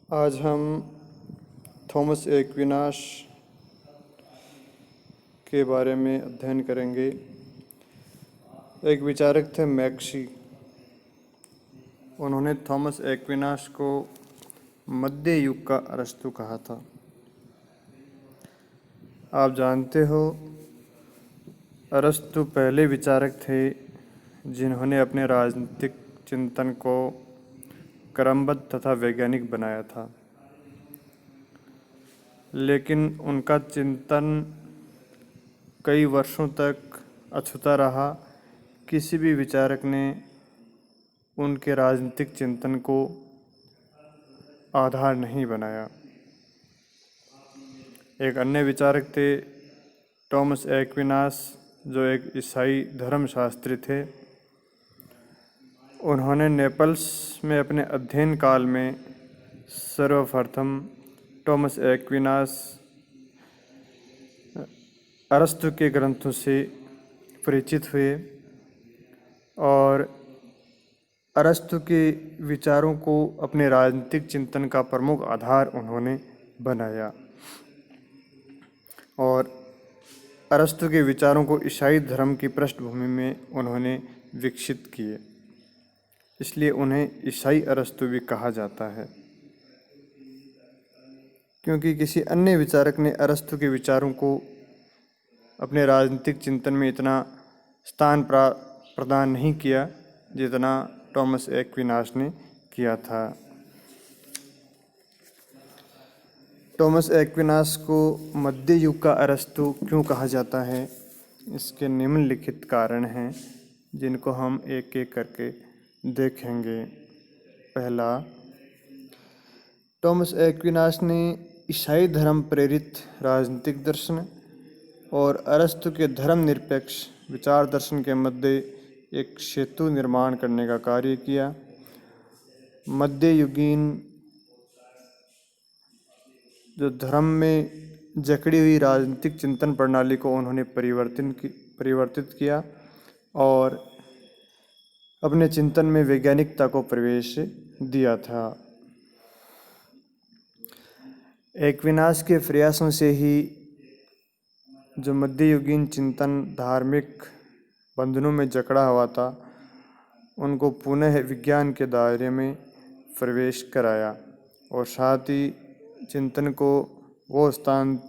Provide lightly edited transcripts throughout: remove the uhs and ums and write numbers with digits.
आज हम थॉमस एक्विनाश के बारे में अध्ययन करेंगे। एक विचारक थे मैक्सी। उन्होंने थॉमस एक्विनाश को मध्य युग का अरस्तु कहा था। आप जानते हो, अरस्तु पहले विचारक थे जिन्होंने अपने राजनीतिक चिंतन को क्रमबद्ध तथा वैज्ञानिक बनाया था, लेकिन उनका चिंतन कई वर्षों तक अछूता रहा। किसी भी विचारक ने उनके राजनीतिक चिंतन को आधार नहीं बनाया। एक अन्य विचारक थे टॉमस एक्विनास, जो एक ईसाई धर्मशास्त्री थे। उन्होंने नेपल्स में अपने अध्ययन काल में सर्वप्रथम टॉमस एक्विनास अरस्तु के ग्रंथों से परिचित हुए और अरस्तु के विचारों को अपने राजनीतिक चिंतन का प्रमुख आधार उन्होंने बनाया और अरस्तु के विचारों को ईसाई धर्म की पृष्ठभूमि में उन्होंने विकसित किए। इसलिए उन्हें ईसाई अरस्तु भी कहा जाता है, क्योंकि किसी अन्य विचारक ने अरस्तु के विचारों को अपने राजनीतिक चिंतन में इतना स्थान प्रदान नहीं किया जितना टॉमस एक्विनास ने किया था। टॉमस एक्विनास को मध्य युग का अरस्तु क्यों कहा जाता है, इसके निम्नलिखित कारण हैं जिनको हम एक एक करके देखेंगे। पहला, टॉमस एक्विनास ने ईसाई धर्म प्रेरित राजनीतिक दर्शन और अरस्तु के धर्मनिरपेक्ष विचार दर्शन के मध्य एक सेतु निर्माण करने का कार्य किया। मध्ययुगीन जो धर्म में जकड़ी हुई राजनीतिक चिंतन प्रणाली को उन्होंने परिवर्तित किया और अपने चिंतन में वैज्ञानिकता को प्रवेश दिया था। एक्विनास के प्रयासों से ही जो मध्ययुगीन चिंतन धार्मिक बंधनों में जकड़ा हुआ था, उनको पुनः विज्ञान के दायरे में प्रवेश कराया और साथ ही चिंतन को वो स्थान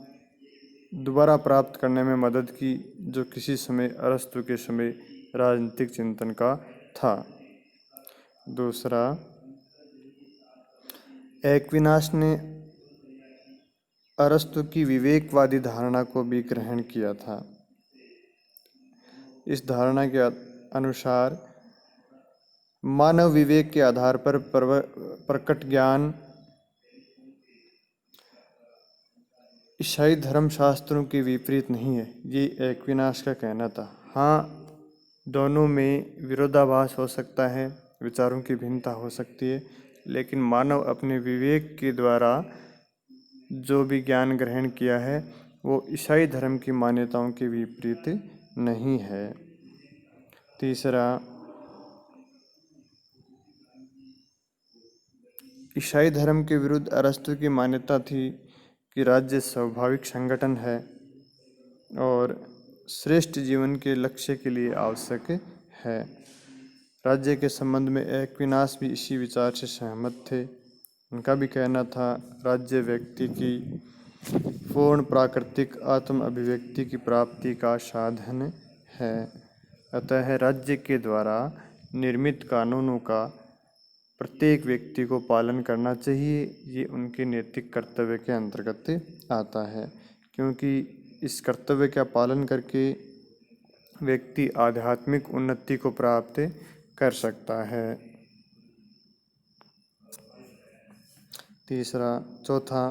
दोबारा प्राप्त करने में मदद की जो किसी समय अरस्तु के समय राजनीतिक चिंतन का था। दूसरा, एक्विनास ने अरस्तु की विवेकवादी धारणा को भी ग्रहण किया था। इस धारणा के अनुसार मानव विवेक के आधार पर प्रकट ज्ञान ईसाई धर्मशास्त्रों के विपरीत नहीं है, ये एक्विनास का कहना था। हाँ, दोनों में विरोधाभास हो सकता है, विचारों की भिन्नता हो सकती है, लेकिन मानव अपने विवेक के द्वारा जो भी ज्ञान ग्रहण किया है वो ईसाई धर्म की मान्यताओं के विपरीत नहीं है। तीसरा, ईसाई धर्म के विरुद्ध अरस्तु की मान्यता थी कि राज्य स्वाभाविक संगठन है और श्रेष्ठ जीवन के लक्ष्य के लिए आवश्यक है। राज्य के संबंध में एक्विनास भी इसी विचार से सहमत थे। उनका भी कहना था, राज्य व्यक्ति की पूर्ण प्राकृतिक आत्म अभिव्यक्ति की प्राप्ति का साधन है। अतः राज्य के द्वारा निर्मित कानूनों का प्रत्येक व्यक्ति को पालन करना चाहिए। ये उनके नैतिक कर्तव्य के अंतर्गत आता है, क्योंकि इस कर्तव्य का पालन करके व्यक्ति आध्यात्मिक उन्नति को प्राप्त कर सकता है। चौथा,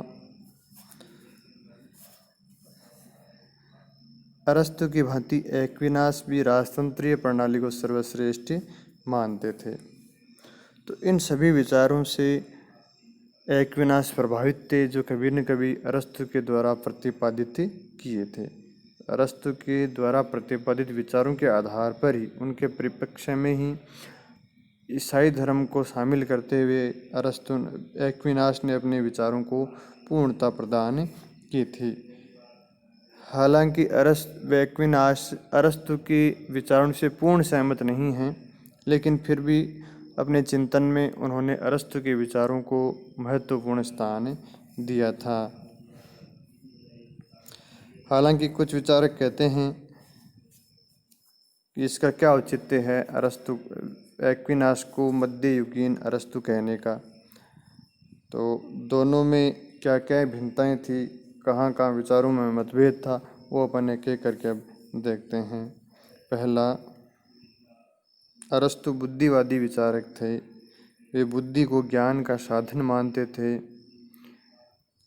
अरस्तु की भांति एक्विनास भी राजतंत्रीय प्रणाली को सर्वश्रेष्ठ मानते थे। तो इन सभी विचारों से एक्विनास प्रभावित थे, जो कभी न कभी अरस्तु के द्वारा प्रतिपादित किए थे। अरस्तु के द्वारा प्रतिपादित विचारों के आधार पर ही उनके परिप्रेक्ष्य में ही ईसाई धर्म को शामिल करते हुए अरस्तु एक्विनास ने अपने विचारों को पूर्णता प्रदान की थी। हालांकि एक्विनास अरस्तु के विचारों से पूर्ण सहमत नहीं हैं, लेकिन फिर भी अपने चिंतन में उन्होंने अरस्तु के विचारों को महत्वपूर्ण स्थान दिया था। हालांकि कुछ विचारक कहते हैं कि इसका क्या औचित्य है अरस्तु एक्विनास को मध्ययुगीन अरस्तु कहने का। तो दोनों में क्या क्या भिन्नताएं थी, कहाँ कहाँ विचारों में मतभेद था, वो अपन एक एक करके अब देखते हैं। पहला, अरस्तु बुद्धिवादी विचारक थे। वे बुद्धि को ज्ञान का साधन मानते थे।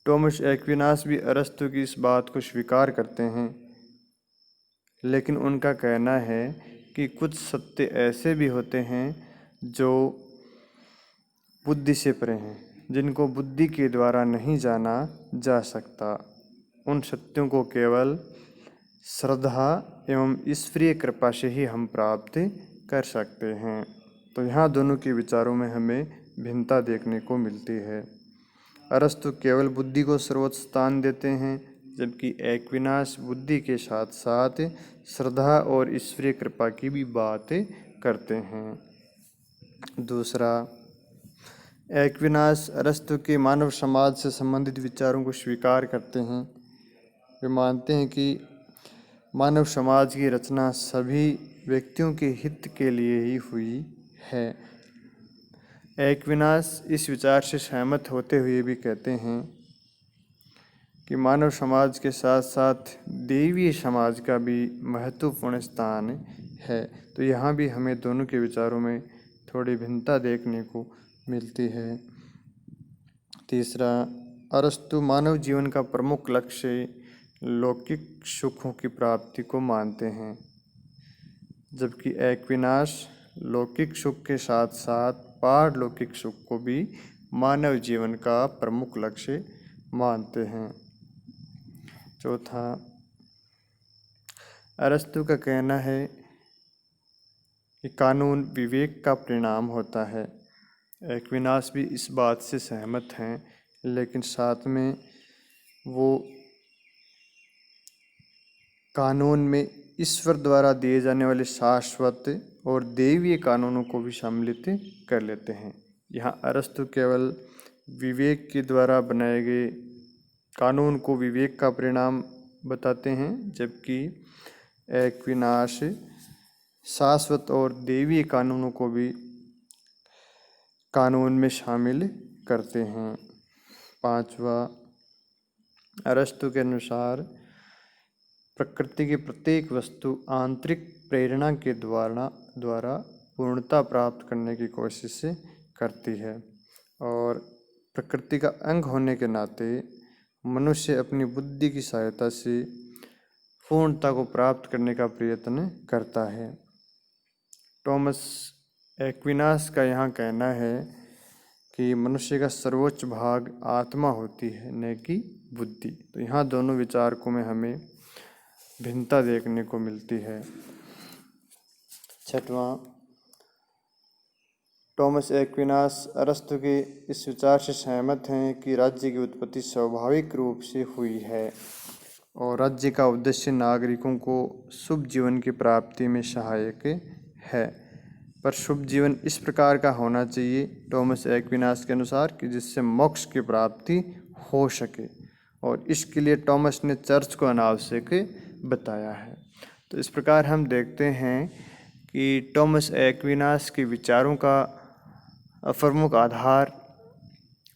टॉमस एक्विनास भी अरस्तु की इस बात को स्वीकार करते हैं, लेकिन उनका कहना है कि कुछ सत्य ऐसे भी होते हैं जो बुद्धि से परे हैं, जिनको बुद्धि के द्वारा नहीं जाना जा सकता। उन सत्यों को केवल श्रद्धा एवं ईश्वरीय कृपा से ही हम प्राप्त कर सकते हैं। तो यहाँ दोनों के विचारों में हमें भिन्नता देखने को मिलती है। अरस्तु केवल बुद्धि को सर्वोच्च स्थान देते हैं, जबकि एक्विनास बुद्धि के साथ साथ श्रद्धा और ईश्वरीय कृपा की भी बात करते हैं। दूसरा, एक्विनास अरस्तु के मानव समाज से संबंधित विचारों को स्वीकार करते हैं। वे मानते हैं कि मानव समाज की रचना सभी व्यक्तियों के हित के लिए ही हुई है। एक्विनास इस विचार से सहमत होते हुए भी कहते हैं कि मानव समाज के साथ साथ दैवीय समाज का भी महत्वपूर्ण स्थान है। तो यहाँ भी हमें दोनों के विचारों में थोड़ी भिन्नता देखने को मिलती है। तीसरा, अरस्तु मानव जीवन का प्रमुख लक्ष्य लौकिक सुखों की प्राप्ति को मानते हैं, जबकि एक्विनास लौकिक सुख के साथ साथ पारलौकिक सुख को भी मानव जीवन का प्रमुख लक्ष्य मानते हैं। चौथा, अरस्तु का कहना है कि कानून विवेक का परिणाम होता है। एक्विनास भी इस बात से सहमत हैं, लेकिन साथ में वो कानून में ईश्वर द्वारा दिए जाने वाले शाश्वत और दैवीय कानूनों को भी सम्मिलित कर लेते हैं। यहाँ अरस्तु केवल विवेक के द्वारा बनाए गए कानून को विवेक का परिणाम बताते हैं, जबकि एक्विनास शाश्वत और दैवीय कानूनों को भी कानून में शामिल करते हैं। पांचवा, अरस्तु के अनुसार प्रकृति की प्रत्येक वस्तु आंतरिक प्रेरणा के द्वारा पूर्णता प्राप्त करने की कोशिश करती है, और प्रकृति का अंग होने के नाते मनुष्य अपनी बुद्धि की सहायता से पूर्णता को प्राप्त करने का प्रयत्न करता है। टॉमस एक्विनास का यहाँ कहना है कि मनुष्य का सर्वोच्च भाग आत्मा होती है, न कि बुद्धि। तो यहाँ दोनों विचारकों में हमें भिन्नता देखने को मिलती है। छठवां, टॉमस एक्विनास अरस्तु के इस विचार से सहमत हैं कि राज्य की उत्पत्ति स्वाभाविक रूप से हुई है और राज्य का उद्देश्य नागरिकों को शुभ जीवन की प्राप्ति में सहायक है, पर शुभ जीवन इस प्रकार का होना चाहिए टॉमस एक्विनास के अनुसार कि जिससे मोक्ष की प्राप्ति हो सके, और इसके लिए टॉमस ने चर्च को अनावश्यक बताया है। तो इस प्रकार हम देखते हैं कि टॉमस एक्विनास के विचारों का प्रमुख आधार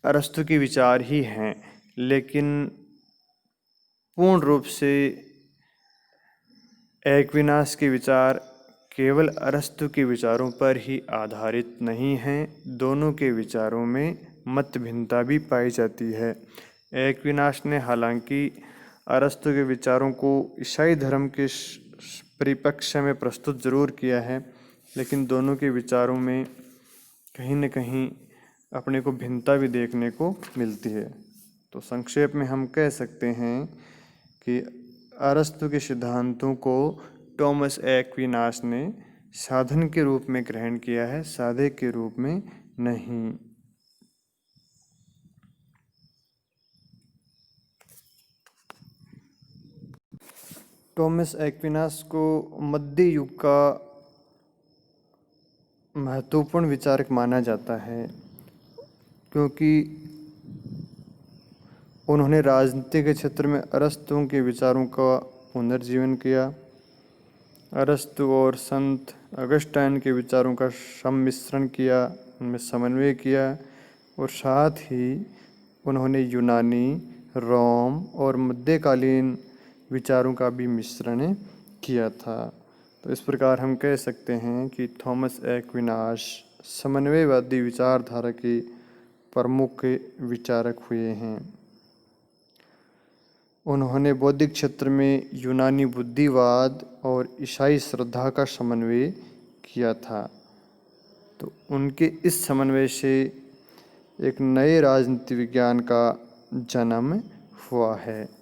अरस्तु के विचार ही हैं, लेकिन पूर्ण रूप से एक्विनास के विचार केवल अरस्तु के विचारों पर ही आधारित नहीं हैं। दोनों के विचारों में मत भिन्नता भी पाई जाती है। एक्विनास ने हालांकि अरस्तु के विचारों को ईसाई धर्म के परिप्रेक्ष्य में प्रस्तुत जरूर किया है, लेकिन दोनों के विचारों में कहीं न कहीं अपने को भिन्नता भी देखने को मिलती है। तो संक्षेप में हम कह सकते हैं कि अरस्तु के सिद्धांतों को टॉमस एक्विनास ने साधन के रूप में ग्रहण किया है, साधे के रूप में नहीं। टॉमस एक्विनास को मध्य युग का महत्वपूर्ण विचारक माना जाता है, क्योंकि उन्होंने राजनीति के क्षेत्र में अरस्तु के विचारों का पुनर्जीवन किया। अरस्तु और संत अगस्टाइन के विचारों का सम्मिश्रण किया, उनमें समन्वय किया, और साथ ही उन्होंने यूनानी, रोम और मध्यकालीन विचारों का भी मिश्रण किया था। तो इस प्रकार हम कह सकते हैं कि थॉमस एक्विनास समन्वयवादी विचारधारा के प्रमुख विचारक हुए हैं। उन्होंने बौद्धिक क्षेत्र में यूनानी बुद्धिवाद और ईसाई श्रद्धा का समन्वय किया था। तो उनके इस समन्वय से एक नए राजनीति विज्ञान का जन्म हुआ है।